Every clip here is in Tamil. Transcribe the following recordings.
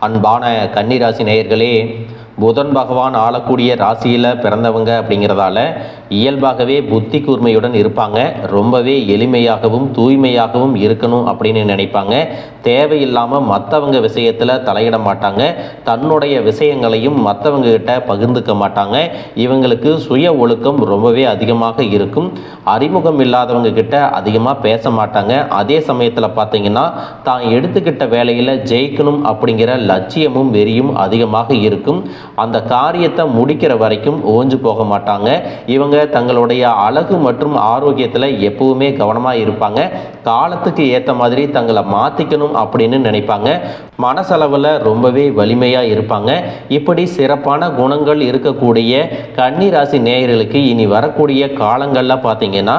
அன்பான கன்னிராசி நேயர்களே, புதன் பகவான் ஆளக்கூடிய ராசியில் பிறந்தவங்க அப்படிங்கிறதால இயல்பாகவே புத்தி கூர்மையுடன் இருப்பாங்க. ரொம்பவே எளிமையாகவும் தூய்மையாகவும் இருக்கணும் அப்படின்னு நினைப்பாங்க. தேவையில்லாமல் மற்றவங்க விஷயத்தில் தலையிட மாட்டாங்க. தன்னுடைய விஷயங்களையும் மற்றவங்க கிட்ட பகிர்ந்துக்க மாட்டாங்க. இவங்களுக்கு சுய ஒழுக்கம் ரொம்பவே அதிகமாக இருக்கும். அறிமுகம் இல்லாதவங்க கிட்ட அதிகமாக பேச மாட்டாங்க. அதே சமயத்தில் பார்த்தீங்கன்னா தான் எடுத்துக்கிட்ட வேலையில் ஜெயிக்கணும் அப்படிங்கிற லட்சியமும் வெறியும் அதிகமாக இருக்கும். அந்த காரியத்தை முடிக்கிற வரைக்கும் ஓஞ்சு போக மாட்டாங்க. இவங்க தங்களுடைய அழகு மற்றும் ஆரோக்கியத்தில் எப்பவுமே கவனமாக இருப்பாங்க. காலத்துக்கு ஏற்ற மாதிரி தங்களை மாற்றிக்கணும் அப்படின்னு நினைப்பாங்க. மனசளவில் ரொம்பவே வலிமையாக இருப்பாங்க. இப்படி சிறப்பான குணங்கள் இருக்கக்கூடிய கன்னிராசி நேயர்களுக்கு இனி வரக்கூடிய காலங்களில் பார்த்தீங்கன்னா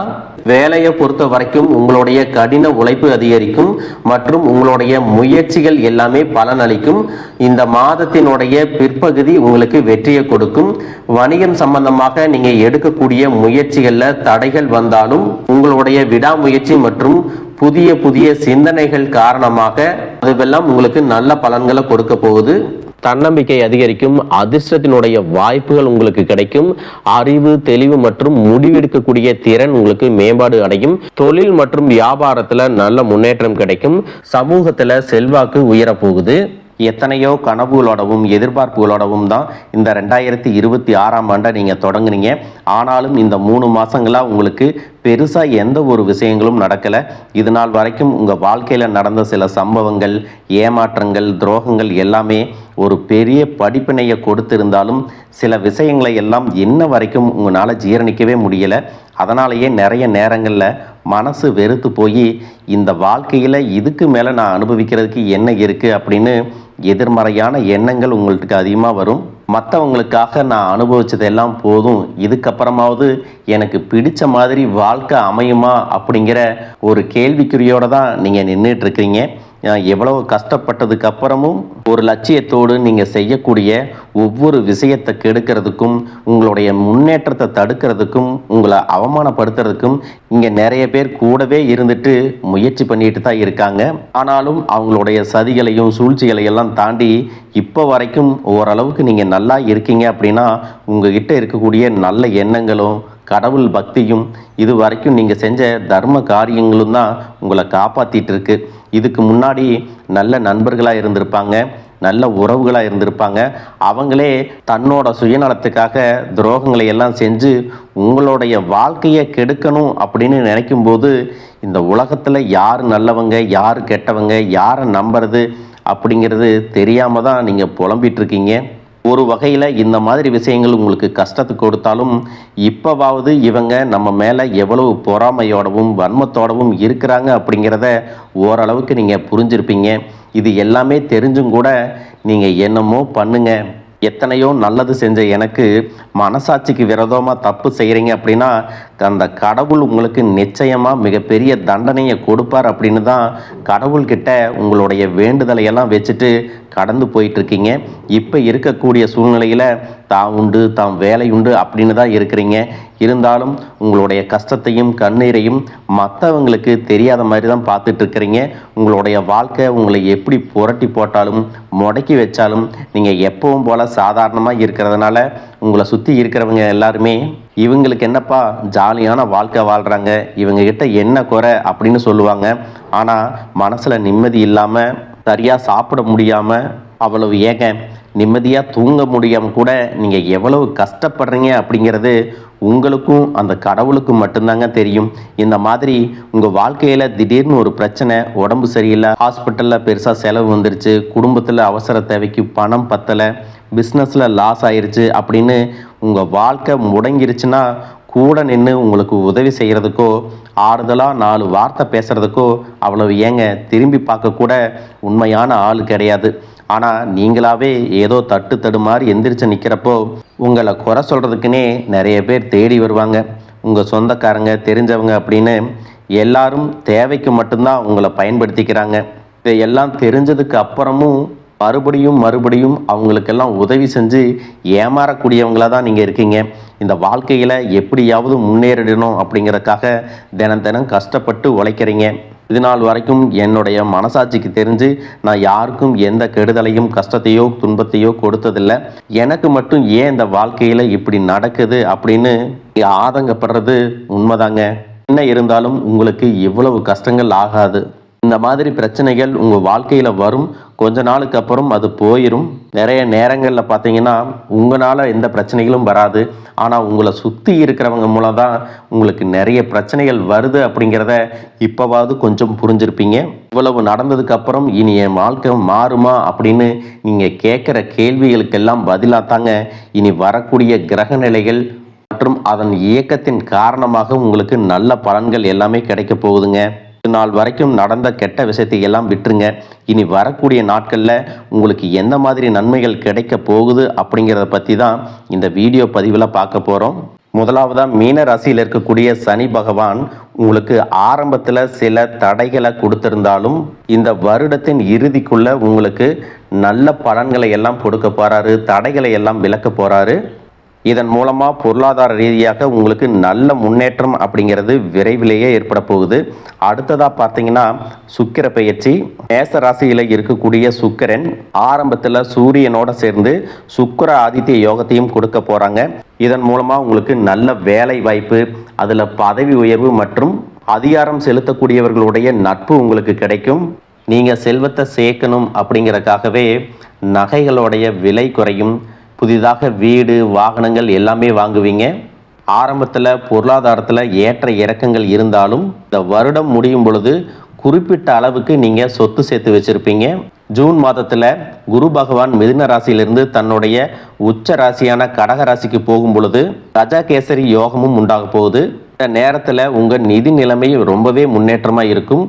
வேலையை பொறுத்த வரைக்கும் உங்களுடைய கடின உழைப்பு அதிகரிக்கும் மற்றும் உங்களுடைய முயற்சிகள் எல்லாமே பலனளிக்கும். இந்த மாதத்தினுடைய பிற்பகுதி உங்களுக்கு வெற்றியை கொடுக்கும். வணிகம் சம்பந்தமாக நீங்க எடுக்கக்கூடிய முயற்சிகளில் தடைகள் வந்தாலும் உங்களுடைய விடாமுயற்சி மற்றும் புதிய புதிய சிந்தனைகள் காரணமாக அதுவெல்லாம் உங்களுக்கு நல்ல பலன்களை கொடுக்க போகுது. தன்னம்பிக்கை அதிகரிக்கும். அதிர்ஷ்டத்தினுடைய வாய்ப்புகள் உங்களுக்கு கிடைக்கும். அறிவு, தெளிவு மற்றும் முடிவெடுக்கக்கூடிய திறன் உங்களுக்கு மேம்பாடு அடையும். தொழில் மற்றும் வியாபாரத்துல நல்ல முன்னேற்றம் கிடைக்கும். சமூகத்துல செல்வாக்கு உயரப்போகுது. எத்தனையோ கனவுகளோடவும் எதிர்பார்ப்புகளோடவும் தான் இந்த 2026ஆம் ஆண்டை நீங்கள் தொடங்குனீங்க. ஆனாலும் இந்த 3 மாதங்களாக உங்களுக்கு பெருசாக எந்த ஒரு விஷயங்களும் நடக்கலை. இது நாள் வரைக்கும் உங்கள் வாழ்க்கையில் நடந்த சில சம்பவங்கள், ஏமாற்றங்கள், துரோகங்கள் எல்லாமே ஒரு பெரிய படிப்பினையை கொடுத்திருந்தாலும் சில விஷயங்களை எல்லாம் இன்ன வரைக்கும் உங்களால் ஜீரணிக்கவே முடியலை. அதனாலேயே நிறைய நேரங்களில் மனசு வெறுத்து போய் இந்த வாழ்க்கையில் இதுக்கு மேலே நான் அனுபவிக்கிறதுக்கு என்ன இருக்குது அப்படின்னு எதிர்மறையான எண்ணங்கள் உங்களுக்கு அதிகமாக வரும். மற்றவங்களுக்காக நான் அனுபவிச்சதெல்லாம் போதும், இதுக்கப்புறமாவது எனக்கு பிடிச்ச மாதிரி வாழ்க்கை அமையுமா அப்படிங்கிற ஒரு கேள்விக்குறியோடு தான் நீங்கள் நின்றுட்டுருக்கீங்க. எவ்வளவு கஷ்டப்பட்டதுக்கு அப்புறமும் ஒரு லட்சியத்தோடு நீங்கள் செய்யக்கூடிய ஒவ்வொரு விஷயத்தை கெடுக்கிறதுக்கும் உங்களுடைய முன்னேற்றத்தை தடுக்கிறதுக்கும் உங்களை அவமானப்படுத்துறதுக்கும் இங்கே நிறைய பேர் கூடவே இருந்துட்டு முயற்சி பண்ணிட்டு தான் இருக்காங்க. ஆனாலும் அவங்களுடைய சதிகளையும் சூழ்ச்சிகளையெல்லாம் தாண்டி இப்போ வரைக்கும் ஓரளவுக்கு நீங்கள் நல்லா இருக்கீங்க அப்படின்னா உங்ககிட்ட இருக்கக்கூடிய நல்ல எண்ணங்களும் கடவுள் பக்தியும் இது வரைக்கும் நீங்கள் செஞ்ச தர்ம காரியங்களும் தான் உங்களை காப்பாற்றிட்டு இருக்கு. இதுக்கு முன்னாடி நல்ல நண்பர்களாக இருந்திருப்பாங்க, நல்ல உறவுகளாக இருந்திருப்பாங்க. அவங்களே தன்னோட சுயநலத்துக்காக துரோகங்களை எல்லாம் செஞ்சு உங்களுடைய வாழ்க்கையை கெடுக்கணும் அப்படின்னு நினைக்கும்போது இந்த உலகத்தில் யார் நல்லவங்க யார் கெட்டவங்க யாரை நம்புறது அப்படிங்கிறது தெரியாமல் தான் நீங்கள் புலம்பிட்டு இருக்கீங்க. ஒரு வகையில் இந்த மாதிரி விஷயங்கள் உங்களுக்கு கஷ்டத்தை கொடுத்தாலும் இப்போவாவது இவங்க நம்ம மேலே எவ்வளவு பொறாமையோடவும் வன்மத்தோடவும் இருக்கிறாங்க அப்படிங்கிறத ஓரளவுக்கு நீங்கள் புரிஞ்சிருப்பீங்க. இது எல்லாமே தெரிஞ்சும் கூட நீங்கள் என்னமோ பண்ணுங்க, எத்தனையோ நல்லது செஞ்ச எனக்கு மனசாட்சிக்கு விரோதமாக தப்பு செய்கிறீங்க அப்படின்னா அந்த கடவுள் உங்களுக்கு நிச்சயமாக மிகப்பெரிய தண்டனையை கொடுப்பார் அப்படின்னு தான் கடவுள்கிட்ட உங்களுடைய வேண்டுதலையெல்லாம் வச்சுட்டு கடந்து போயிட்டுருக்கீங்க. இப்போ இருக்கக்கூடிய சூழ்நிலையில் தான் உண்டு தான் வேலை உண்டு அப்படின்னு தான் இருக்கிறீங்க. இருந்தாலும் உங்களுடைய கஷ்டத்தையும் கண்ணீரையும் மற்றவங்களுக்கு தெரியாத மாதிரி தான் பார்த்துட்டு இருக்கிறீங்க. உங்களுடைய வாழ்க்கை உங்களை எப்படி புரட்டி போட்டாலும் முடக்கி வச்சாலும் நீங்கள் எப்பவும் போல் சாதாரணமாக இருக்கிறதுனால உங்களை சுற்றி இருக்கிறவங்க எல்லாருமே இவங்களுக்கு என்னப்பா ஜாலியான வாழ்க்கை வாழ்கிறாங்க, இவங்ககிட்ட என்ன குறை அப்படின்னு சொல்லுவாங்க. ஆனால் மனசில் நிம்மதி இல்லாமல் சரியாக சாப்பிட முடியாமல் அவ்வளவு ஏங்க நிம்மதியாக தூங்க முடியாமல் கூட நீங்கள் எவ்வளவு கஷ்டப்படுறீங்க அப்படிங்கிறது உங்களுக்கும் அந்த கடவுளுக்கும் மட்டும்தாங்க தெரியும். இந்த மாதிரி உங்கள் வாழ்க்கையில் திடீர்னு ஒரு பிரச்சனை, உடம்பு சரியில்லை, ஹாஸ்பிட்டலில் பெருசாக செலவு வந்துருச்சு, குடும்பத்தில் அவசர தேவைக்கு பணம் பத்தலை, பிஸ்னஸில் லாஸ் ஆயிடுச்சு அப்படின்னு உங்கள் வாழ்க்கை முடங்கிருச்சுன்னா கூட நின்று உங்களுக்கு உதவி செய்கிறதுக்கோ ஆறுதலாக 4 வார்த்தை பேசுகிறதுக்கோ அவ்வளவு ஏங்க திரும்பி பார்க்கக்கூட உண்மையான ஆள் கிடையாது. ஆனால் நீங்களாவே ஏதோ தட்டு தடுமாறி எந்திரிச்சு நிற்கிறப்போ உங்களை குறை சொல்கிறதுக்குன்னே நிறைய பேர் தேடி வருவாங்க. உங்கள் சொந்தக்காரங்க தெரிஞ்சவங்க அப்படின்னு எல்லாரும் தேவைக்கு மட்டும்தான் உங்களை பயன்படுத்திக்கிறாங்க. இதையெல்லாம் தெரிஞ்சதுக்கு அப்புறமும் மறுபடியும் அவங்களுக்கெல்லாம் உதவி செஞ்சு ஏமாறக்கூடியவங்களாக தான் நீங்கள் இருக்கீங்க. இந்த வாழ்க்கையில் எப்படியாவது முன்னேறிடணும் அப்படிங்கிறதுக்காக தினம் கஷ்டப்பட்டு உழைக்கிறீங்க. இது நாள் வரைக்கும் என்னுடைய மனசாட்சிக்கு தெரிஞ்சு நான் யாருக்கும் எந்த கெடுதலையும் கஷ்டத்தையோ துன்பத்தையோ கொடுத்ததில்லை. எனக்கு மட்டும் ஏன் இந்த வாழ்க்கையில் இப்படி நடக்குது அப்படின்னு ஆதங்கப்படுறது உண்மைதாங்க. என்ன இருந்தாலும் உங்களுக்கு இவ்வளவு கஷ்டங்கள் ஆகாது. இந்த மாதிரி பிரச்சனைகள் உங்கள் வாழ்க்கையில் வரும். கொஞ்ச நாளுக்கு அப்புறம் அது போயிடும். நிறைய நேரங்களில் பார்த்தீங்கன்னா உங்களால் எந்த பிரச்சனைகளும் வராது. ஆனால் உங்களை சுற்றி இருக்கிறவங்க மூலம் தான் உங்களுக்கு நிறைய பிரச்சனைகள் வருது அப்படிங்கிறத இப்போவாவது கொஞ்சம் புரிஞ்சிருப்பீங்க. இவ்வளவு நடந்ததுக்கப்புறம் இனி என் வாழ்க்கை மாறுமா அப்படின்னு நீங்கள் கேட்குற கேள்விகளுக்கெல்லாம் பதிலாக தாங்க இனி வரக்கூடிய கிரக நிலைகள் மற்றும் அதன் இயக்கத்தின் காரணமாக உங்களுக்கு நல்ல பலன்கள் எல்லாமே கிடைக்க போகுதுங்க. இது நாள் வரைக்கும் நடந்த கெட்ட விஷயத்தை எல்லாம் விட்டுருங்க. இனி வரக்கூடிய நாட்களில் உங்களுக்கு எந்த மாதிரி நன்மைகள் கிடைக்க போகுது அப்படிங்கிறத பற்றி தான் இந்த வீடியோ பதிவில் பார்க்க போகிறோம். முதலாவதாக மீன ராசியில் இருக்கக்கூடிய சனி பகவான் உங்களுக்கு ஆரம்பத்தில் சில தடைகளை கொடுத்திருந்தாலும் இந்த வருடத்தின் இறுதிக்குள்ள உங்களுக்கு நல்ல பலன்களை எல்லாம் கொடுக்க போகிறாரு. தடைகளை எல்லாம் விலக்க போகிறாரு. இதன் மூலமாக பொருளாதார ரீதியாக உங்களுக்கு நல்ல முன்னேற்றம் அப்படிங்கிறது விரைவிலேயே ஏற்பட போகுது. அடுத்ததாக பார்த்தீங்கன்னா சுக்கிர பெயர்ச்சி. மேச ராசியில் இருக்கக்கூடிய சுக்கிரன் ஆரம்பத்தில் சூரியனோட சேர்ந்து சுக்கிர ஆதித்ய யோகத்தையும் கொடுக்க போகிறாங்க. இதன் மூலமாக உங்களுக்கு நல்ல வேலை வாய்ப்பு, அதில் பதவி உயர்வு மற்றும் அதிகாரம் செலுத்தக்கூடியவர்களுடைய நட்பு உங்களுக்கு கிடைக்கும். நீங்கள் செல்வத்தை சேர்க்கணும் அப்படிங்கிறதுக்காகவே நகைகளுடைய விலை குறையும். புதிதாக வீடு வாகனங்கள் எல்லாமே வாங்குவீங்க. ஆரம்பத்தில் பொருளாதாரத்தில் ஏற்ற இறக்கங்கள் இருந்தாலும் இந்த வருடம் முடியும் பொழுது குறிப்பிட்ட அளவுக்கு நீங்கள் சொத்து சேர்த்து வச்சுருப்பீங்க. ஜூன் மாதத்தில் குரு பகவான் மிதுன ராசியிலிருந்து தன்னுடைய உச்ச ராசியான கடக ராசிக்கு போகும் பொழுது கஜகேசரி யோகமும் உண்டாக போகுது. இந்த நேரத்தில் உங்கள் நிதி நிலைமை ரொம்பவே முன்னேற்றமாக இருக்கும்.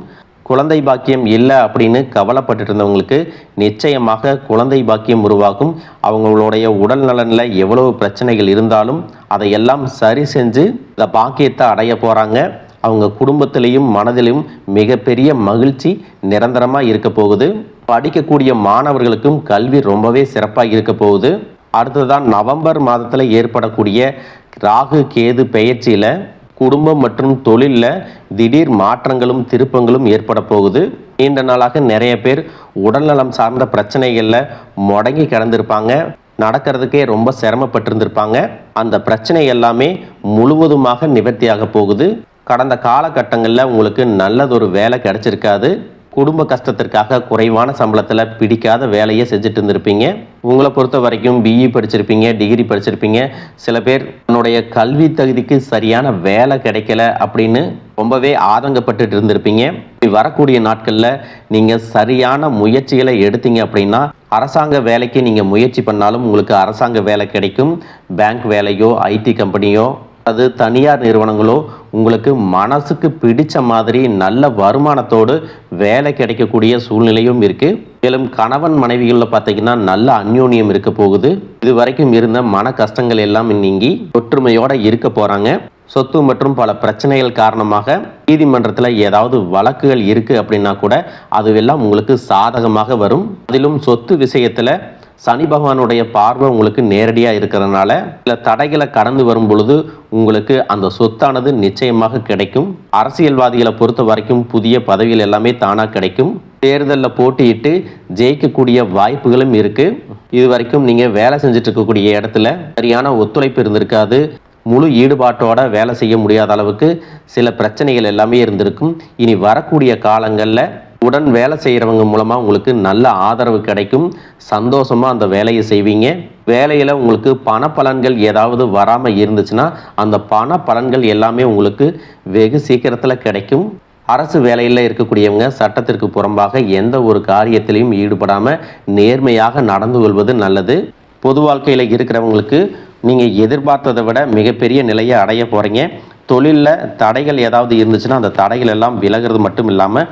குழந்தை பாக்கியம் இல்லை அப்படின்னு கவலைப்பட்டு இருந்தவங்களுக்கு நிச்சயமாக குழந்தை பாக்கியம் உருவாகும். அவங்களுடைய உடல் நலனில் எவ்வளவு பிரச்சனைகள் இருந்தாலும் அதையெல்லாம் சரி செஞ்சு இந்த பாக்கியத்தை அடைய போகிறாங்க. அவங்க குடும்பத்திலையும் மனதிலும் மிகப்பெரிய மகிழ்ச்சி நிரந்தரமாக இருக்க போகுது. படிக்கக்கூடிய மாணவர்களுக்கும் கல்வி ரொம்பவே சிறப்பாக இருக்க போகுது. அடுத்ததான் நவம்பர் மாதத்தில் ஏற்படக்கூடிய ராகு கேது பெயர்ச்சியில் குடும்பம் மற்றும் தொழிலில் திடீர் மாற்றங்களும் திருப்பங்களும் ஏற்பட போகுது. நீண்ட நாளாக நிறைய பேர் உடல்நலம் சார்ந்த பிரச்சனைகளில் முடங்கி கிடந்திருப்பாங்க. நடக்கிறதுக்கே ரொம்ப சிரமப்பட்டிருந்திருப்பாங்க. அந்த பிரச்சனை எல்லாமே முழுவதுமாக நிவர்த்தியாக போகுது. கடந்த காலகட்டங்களில் உங்களுக்கு நல்லதொரு வேலை கிடைச்சிருக்காது. குடும்ப கஷ்டத்திற்காக குறைவான சம்பளத்தில் பிடிக்காத வேலையை செஞ்சுட்டு இருந்திருப்பீங்க. உங்களை பொறுத்த வரைக்கும் பிஇ படிச்சிருப்பீங்க, டிகிரி படிச்சிருப்பீங்க. சில பேர் தன்னுடைய கல்வி தகுதிக்கு சரியான வேலை கிடைக்கல அப்படின்னு ரொம்பவே ஆதங்கப்பட்டு இருந்திருப்பீங்க. வரக்கூடிய நாட்களில் நீங்கள் சரியான முயற்சிகளை எடுத்தீங்க அப்படின்னா அரசாங்க வேலைக்கு நீங்கள் முயற்சி பண்ணாலும் உங்களுக்கு அரசாங்க வேலை கிடைக்கும். பேங்க் வேலையோ ஐடி கம்பெனியோ அது தனியார் நிறுவனங்களோ உங்களுக்கு மனசுக்கு பிடிச்ச மாதிரி நல்ல வருமானத்தோடு வேலை கிடைக்கக்கூடிய சூழ்நிலையும் இருக்குது. மேலும் கணவன் மனைவிகளில் பார்த்தீங்கன்னா நல்ல அந்யோன்யம் இருக்க போகுது. இது வரைக்கும் இருந்த மன கஷ்டங்கள் எல்லாம் நீங்கி ஒற்றுமையோடு இருக்க போகிறாங்க. சொத்து மற்றும் பல பிரச்சனைகள் காரணமாக நீதிமன்றத்தில் ஏதாவது வழக்குகள் இருக்குது அப்படின்னா கூட அதுவெல்லாம் உங்களுக்கு சாதகமாக வரும். அதிலும் சொத்து விஷயத்தில் சனி பகவானுடைய பார்வை உங்களுக்கு நேரடியாக இருக்கிறதுனால சில தடைகளை கடந்து வரும் பொழுது உங்களுக்கு அந்த சொத்தானது நிச்சயமாக கிடைக்கும். அரசியல்வாதிகளை பொறுத்த வரைக்கும் புதிய பதவிகள் எல்லாமே தானாக கிடைக்கும். தேர்தலில் போட்டியிட்டு ஜெயிக்கக்கூடிய வாய்ப்புகளும் இருக்குது. இது வரைக்கும் நீங்கள் வேலை செஞ்சுட்டு இருக்கக்கூடிய இடத்துல சரியான ஒத்துழைப்பு இருந்திருக்காது. முழு ஈடுபாட்டோட வேலை செய்ய முடியாத அளவுக்கு சில பிரச்சனைகள் எல்லாமே இருந்திருக்கும். இனி வரக்கூடிய காலங்களில் உடன் வேலை செய்கிறவங்க மூலமாக உங்களுக்கு நல்ல ஆதரவு கிடைக்கும். சந்தோஷமாக அந்த வேலையை செய்வீங்க. வேலையில் உங்களுக்கு பண பலன்கள் ஏதாவது வராமல் இருந்துச்சுன்னா அந்த பண பலன்கள் எல்லாமே உங்களுக்கு வெகு சீக்கிரத்தில் கிடைக்கும். அரசு வேலையில் இருக்கக்கூடியவங்க சட்டத்திற்கு புறம்பாக எந்த ஒரு காரியத்திலையும் ஈடுபடாமல் நேர்மையாக நடந்து கொள்வது நல்லது. பொது வாழ்க்கையில் இருக்கிறவங்களுக்கு நீங்கள் எதிர்பார்த்ததை விட மிகப்பெரிய நிலையை அடைய போகிறீங்க. தொழிலில் தடைகள் ஏதாவது இருந்துச்சுன்னா அந்த தடைகள் எல்லாம் விலகிறது மட்டும் இல்லாமல்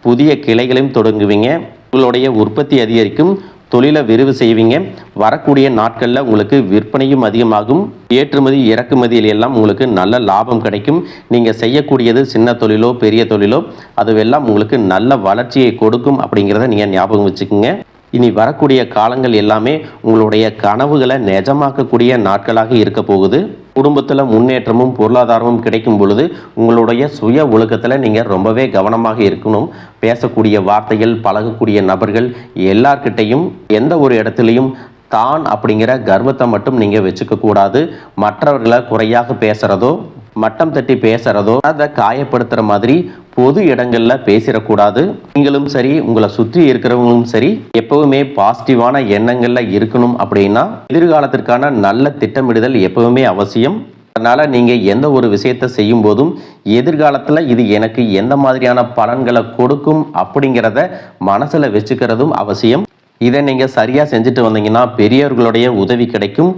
புதிய கிளைகளையும் தொடங்குவீங்க. உங்களுடைய உற்பத்தி அதிகரிக்கும். தொழிலை விரிவு செய்வீங்க. வரக்கூடிய நாட்களில் உங்களுக்கு விற்பனையும் அதிகமாகும். ஏற்றுமதி இறக்குமதியில் எல்லாம் உங்களுக்கு நல்ல லாபம் கிடைக்கும். நீங்கள் செய்யக்கூடியது சின்ன தொழிலோ பெரிய தொழிலோ அதுவெல்லாம் உங்களுக்கு நல்ல வளர்ச்சியை கொடுக்கும் அப்படிங்கிறத நீங்கள் ஞாபகம் வச்சுக்கோங்க. இனி வரக்கூடிய காலங்கள் எல்லாமே உங்களுடைய கனவுகளை நிஜமாக்கக்கூடிய நாட்களாக இருக்க போகுது. குடும்பத்தில் முன்னேற்றமும் பொருளாதாரமும் கிடைக்கும் பொழுது உங்களுடைய சுய ஒழுக்கத்தில் நீங்கள் ரொம்பவே கவனமாக இருக்கணும். பேசக்கூடிய வார்த்தைகள், பழகக்கூடிய நபர்கள் எல்லார்கிட்டையும் எந்த ஒரு இடத்துலையும் தான் அப்படிங்கிற கர்வத்தை மட்டும் நீங்கள் வச்சுக்க கூடாது. மற்றவர்களை குறையாக பேசுகிறதோ, மட்டம் தட்டி பேசுகிறதோ, அதை காயப்படுத்துகிற மாதிரி பொது இடங்களில் பேசிடக்கூடாது. நீங்களும் சரி, உங்களை சுற்றி இருக்கிறவங்களும் சரி, எப்பவுமே பாசிட்டிவான எண்ணங்களில் இருக்கணும். அப்படின்னா எதிர்காலத்திற்கான நல்ல திட்டமிடுதல் எப்பவுமே அவசியம். அதனால் நீங்கள் எந்த ஒரு விஷயத்தை செய்யும் போதும் எதிர்காலத்தில் இது எனக்கு எந்த மாதிரியான பலன்களை கொடுக்கும் அப்படிங்கிறத மனசில் வச்சுக்கிறதும் அவசியம். இதை நீங்கள் சரியாக செஞ்சுட்டு வந்தீங்கன்னா பெரியவர்களுடைய உதவி கிடைக்கும்.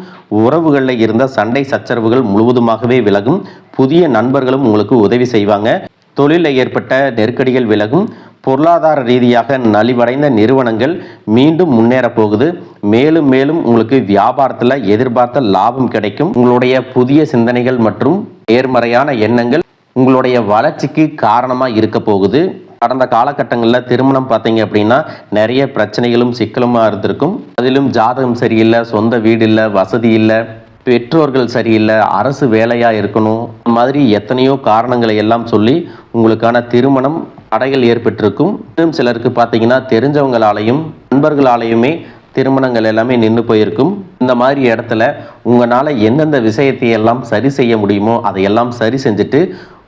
உறவுகளில் இருந்த சண்டை சச்சரவுகள் முழுவதுமாகவே விலகும். புதிய நண்பர்களும் உங்களுக்கு உதவி செய்வாங்க. தொழிலில் ஏற்பட்ட நெருக்கடிகள் விலகும். பொருளாதார ரீதியாக நலிவடைந்த நிறுவனங்கள் மீண்டும் முன்னேற போகுது. மேலும் மேலும் உங்களுக்கு வியாபாரத்தில் எதிர்பார்த்த லாபம் கிடைக்கும். உங்களுடைய புதிய சிந்தனைகள் மற்றும் நேர்மறையான எண்ணங்கள் உங்களுடைய வளர்ச்சிக்கு காரணமாக இருக்க போகுது. கடந்த காலகட்டங்களில் திருமணம் பார்த்தீங்க அப்படின்னா நிறைய பிரச்சனைகளும் சிக்கலுமாக இருந்திருக்கும். அதிலும் ஜாதகம் சரியில்லை, சொந்த வீடு இல்லை, வசதி இல்லை, பெற்றோர்கள் சரியில்லை, அரசு வேலையாக இருக்கணும், இந்த மாதிரி எத்தனையோ காரணங்களை எல்லாம் சொல்லி உங்களுக்கான திருமணம் தடைகள் ஏற்பட்டிருக்கும். இன்னும் சிலருக்கு பார்த்தீங்கன்னா தெரிஞ்சவங்களாலையும் நண்பர்களாலையுமே திருமணங்கள் எல்லாமே நின்று போயிருக்கும். இந்த மாதிரி இடத்துல உங்களால் எந்தெந்த விஷயத்தை எல்லாம் சரி செய்ய முடியுமோ அதையெல்லாம் சரி செஞ்சுட்டு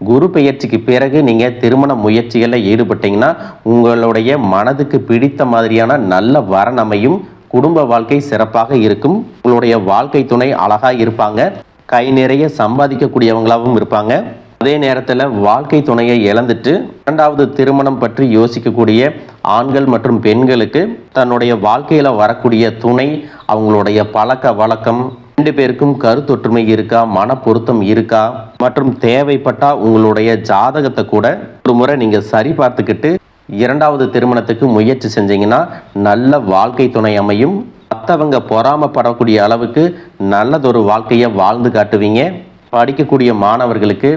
குரு பெயர்ச்சிக்கு பிறகு நீங்கள் திருமண முயற்சிகளில் ஈடுபட்டீங்கன்னா உங்களுடைய மனதுக்கு பிடித்த மாதிரியான நல்ல வரன் அமையும். குடும்ப வாழ்க்கை சிறப்பாக இருக்கும். உங்களுடைய வாழ்க்கை துணை அழகாக இருப்பாங்க. கை நிறைய சம்பாதிக்கக்கூடியவங்களாகவும் இருப்பாங்க. அதே நேரத்தில் வாழ்க்கை துணையை இழந்துட்டு இரண்டாவது திருமணம் பற்றி யோசிக்கக்கூடிய ஆண்கள் மற்றும் பெண்களுக்கு தன்னுடைய வாழ்க்கையில் வரக்கூடிய துணை, அவங்களுடைய பழக்க வழக்கம், ரெண்டு பேருக்கும் கருத்தொற்றுமை இருக்கா, மன பொருத்தம் இருக்கா, மற்றும் தேவைப்பட்டா உங்களுடைய ஜாதகத்தை கூட ஒரு முறை நீங்கள் சரி பார்த்துக்கிட்டு இரண்டாவது திருமணத்துக்கு முயற்சி செஞ்சீங்கன்னா நல்ல வாழ்க்கை துணை அமையும். மற்றவங்க பொறாமப்படக்கூடிய அளவுக்கு நல்லதொரு வாழ்க்கையை வாழ்ந்து காட்டுவீங்க. படிக்கக்கூடிய மாணவர்களுக்கு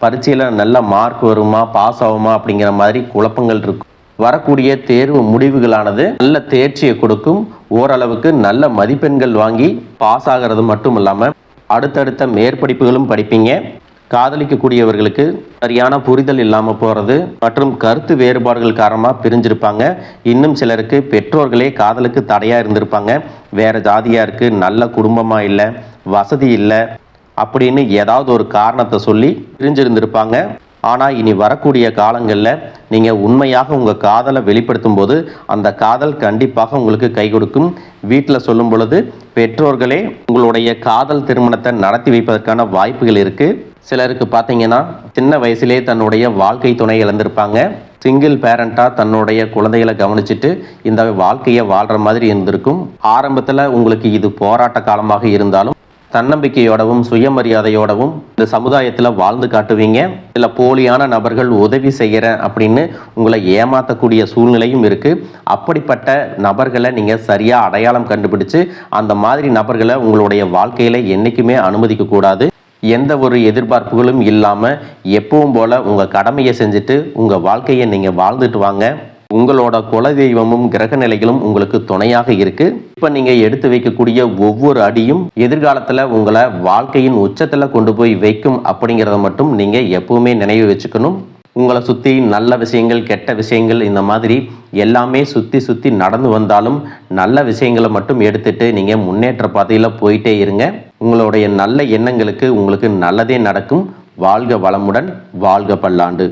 பரீட்சையில் நல்ல மார்க் வருமா, பாஸ் ஆகுமா அப்படிங்கிற மாதிரி குழப்பங்கள் இருக்கும். வரக்கூடிய தேர்வு முடிவுகளானது நல்ல தேர்ச்சியை கொடுக்கும். ஓரளவுக்கு நல்ல மதிப்பெண்கள் வாங்கி பாஸ் ஆகிறது மட்டும் இல்லாமல் அடுத்தடுத்த மேற்படிப்புகளும் படிப்பீங்க. காதலிக்கக்கூடியவர்களுக்கு சரியான புரிதல் இல்லாமல் போகிறது மற்றும் கருத்து வேறுபாடுகள் காரணமாக பிரிஞ்சிருப்பாங்க. இன்னும் சிலருக்கு பெற்றோர்களே காதலுக்கு தடையாக இருந்திருப்பாங்க. வேறு ஜாதியாக இருக்குது, நல்ல குடும்பமாக இல்லை, வசதி இல்லை அப்படின்னு ஏதாவது ஒரு காரணத்தை சொல்லி பிரிஞ்சிருந்திருப்பாங்க. ஆனால் இனி வரக்கூடிய காலங்களில் நீங்கள் உண்மையாக உங்கள் காதலை வெளிப்படுத்தும் போது அந்த காதல் கண்டிப்பாக உங்களுக்கு கை கொடுக்கும். வீட்டில் சொல்லும் பொழுது பெற்றோர்களே உங்களுடைய காதல் திருமணத்தை நடத்தி வைப்பதற்கான வாய்ப்புகள் இருக்குது. சிலருக்கு பார்த்தீங்கன்னா சின்ன வயசுலேயே தன்னுடைய வாழ்க்கை துணை இழந்திருப்பாங்க. சிங்கிள் பேரண்ட்டாக தன்னுடைய குழந்தைகளை கவனிச்சுட்டு இந்த வாழ்க்கையை வாழ்கிற மாதிரி இருந்திருக்கும். ஆரம்பத்தில் உங்களுக்கு இது போராட்ட காலமாக இருந்தாலும் தன்னம்பிக்கையோடவும் சுயமரியாதையோடவும் இந்த சமுதாயத்தில் வாழ்ந்து காட்டுவீங்க. இதில் போலியான நபர்கள் உதவி செய்கிறேன் அப்படின்னு உங்களை ஏமாற்றக்கூடிய சூழ்நிலையும் இருக்குது. அப்படிப்பட்ட நபர்களை நீங்கள் சரியாக அடையாளம் கண்டுபிடிச்சு அந்த மாதிரி நபர்களை உங்களுடைய வாழ்க்கையில் என்றைக்குமே அனுமதிக்கக்கூடாது. எந்த ஒரு எதிர்பார்ப்புகளும் இல்லாமல் எப்பவும் போல் உங்கள் கடமையை செஞ்சுட்டு உங்கள் வாழ்க்கையை நீங்கள் வாழ்ந்துட்டு வாங்க. உங்களோட குலதெய்வமும் கிரக நிலைகளும் உங்களுக்கு துணையாக இருக்கு. இப்போ நீங்கள் எடுத்து வைக்கக்கூடிய ஒவ்வொரு அடியும் எதிர்காலத்தில் உங்களை வாழ்க்கையின் உச்சத்தில் கொண்டு போய் வைக்கும் அப்படிங்கிறத மட்டும் நீங்கள் எப்பவுமே நினைவு வச்சுக்கணும். உங்களை சுற்றி நல்ல விஷயங்கள், கெட்ட விஷயங்கள், இந்த மாதிரி எல்லாமே சுற்றி சுற்றி நடந்து வந்தாலும் நல்ல விஷயங்களை மட்டும் எடுத்துட்டு நீங்கள் முன்னேற்ற பாதையில் போயிட்டே இருங்க. உங்களுடைய நல்ல எண்ணங்களுக்கு உங்களுக்கு நல்லதே நடக்கும். வாழ்க வளமுடன், வாழ்க பல்லாண்டு.